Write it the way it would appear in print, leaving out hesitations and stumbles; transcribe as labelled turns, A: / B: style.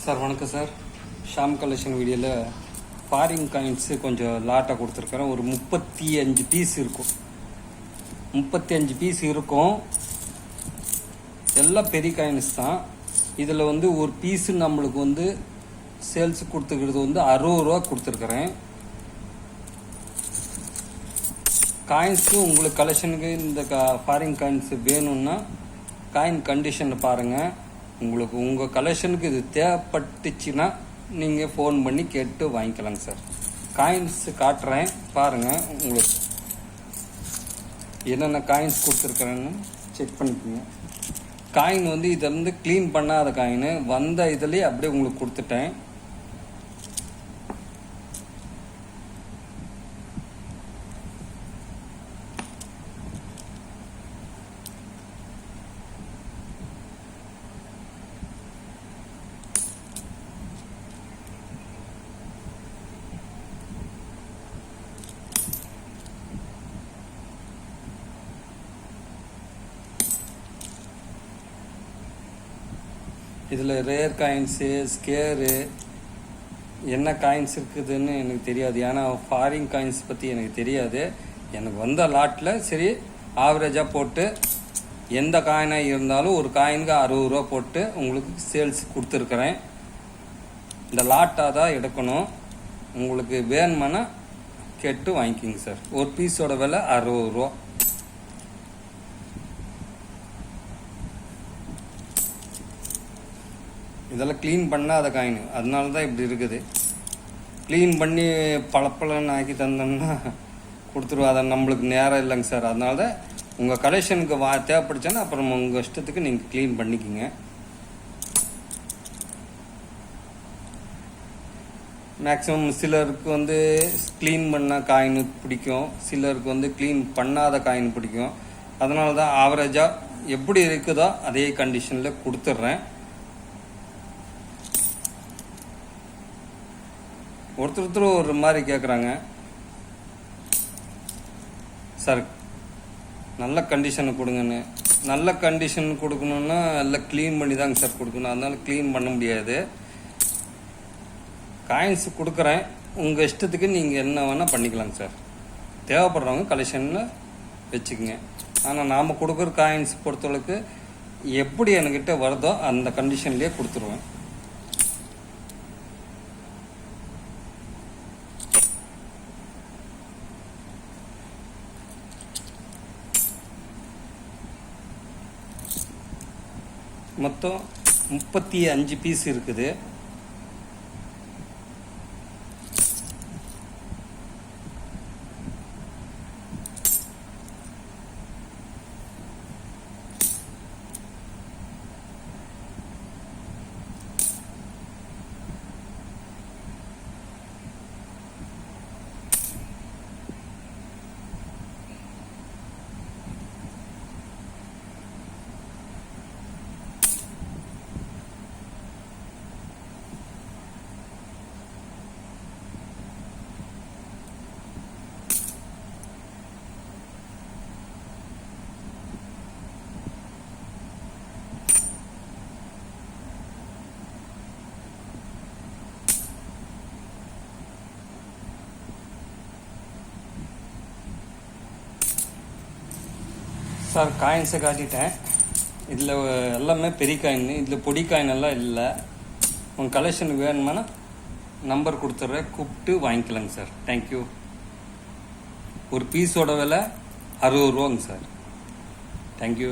A: Sir வணக்கம் sir. Sham collection வீடியோவில் foreign coins கொஞ்சம் லாட்டாக கொடுத்துருக்குறேன். ஒரு 35 பீஸ் இருக்கும். 35 பீஸ் இருக்கும். எல்லாம் பெரிய காயின்ஸ் தான். இதில் ஒரு பீஸு நம்மளுக்கு சேல்ஸ் கொடுத்துக்கிறது 60 ரூபா கொடுத்துருக்குறேன். காயின்ஸு உங்களுக்கு கலெக்ஷனுக்கு இந்த ஃபாரின் காயின்ஸு வேணும்னா காயின் கண்டிஷனை பாருங்கள். உங்களுக்கு உங்கள் கலெக்ஷனுக்கு இது தேவைப்பட்டுச்சுன்னா நீங்கள் ஃபோன் பண்ணி கேட்டு வாங்கிக்கலாங்க சார். காயின்ஸ் காட்டுறேன் பாருங்கள். உங்களுக்கு என்னென்ன காயின்ஸ் கொடுத்துருக்குறேன்னு செக் பண்ணிக்கோங்க. காயின் இதை க்ளீன் பண்ணாத காயின் வந்த இதுலேயே அப்படியே உங்களுக்கு கொடுத்துட்டேன். இதில் ரேர் காயின்ஸு ஸ்கேரு என்ன காயின்ஸ் இருக்குதுன்னு எனக்கு தெரியாது. ஏன்னா ஃபாரின் காயின்ஸ் பற்றி எனக்கு தெரியாது. எனக்கு வந்த லாட்டில் சரி ஆவரேஜாக போட்டு எந்த காயினாக இருந்தாலும் ஒரு காயினுக்கு 60 ரூபா போட்டு உங்களுக்கு சேல்ஸ் கொடுத்துருக்குறேன். இந்த லாட்டாக தான் எடுக்கணும். உங்களுக்கு வேணுமானா கேட்டு வாங்கிக்கிங்க சார். ஒரு பீஸோட விலை 60 ரூபா. இதெல்லாம் க்ளீன் பண்ணாத காயின், அதனால தான் இப்படி இருக்குது. க்ளீன் பண்ணி பளப்பளன்னு ஆக்கி தந்தோம்னா கொடுத்துருவோம். அதை நம்மளுக்கு நேரம் இல்லைங்க சார். அதனால தான் உங்கள் கலெக்ஷனுக்கு தேவைப்படுச்சுன்னா அப்புறம் உங்கள் இஷ்டத்துக்கு நீங்கள் க்ளீன் பண்ணிக்கிங்க. மேக்ஸிமம் சிலருக்கு க்ளீன் பண்ண காயின் பிடிக்கும், சிலருக்கு க்ளீன் பண்ணாத காயின் பிடிக்கும். அதனால தான் ஆவரேஜாக எப்படி இருக்குதோ அதே கண்டிஷனில் கொடுத்துட்றேன். ஒருத்தர் ஒரு மாதிரி கேட்குறாங்க சார், நல்ல கண்டிஷனை கொடுங்கன்னு. நல்ல கண்டிஷன் கொடுக்கணுன்னா எல்லாம் க்ளீன் பண்ணி தாங்க சார் கொடுக்கணும். அதனால க்ளீன் பண்ண முடியாது. காயின்ஸ் கொடுக்குறேன், உங்கள் இஷ்டத்துக்கு நீங்கள் என்ன வேணால் பண்ணிக்கலாங்க சார். தேவைப்படுறவங்க கலெக்ஷனில் வச்சுக்கோங்க. ஆனால் நாம் கொடுக்குற காயின்ஸ் பொறுத்தளவுக்கு எப்படி என்கிட்ட வருதோ அந்த கண்டிஷன்லேயே கொடுத்துருவேன். மொத்தம் 35 பீஸ் இருக்குது. சார் காயின்ஸை காட்டிட்டேன். இதில் எல்லாமே பெரிய காயின், இதில் பொடி காயின் எல்லாம் இல்லை. உங்கள் கலெக்ஷனுக்கு வேணுமானா நம்பர் கொடுத்துட்றேன், கூப்பிட்டு வாங்கிக்கலாங்க சார். தேங்க்யூ. ஒரு பீஸோட விலை 60 ரூபாங்க சார். தேங்க்யூ.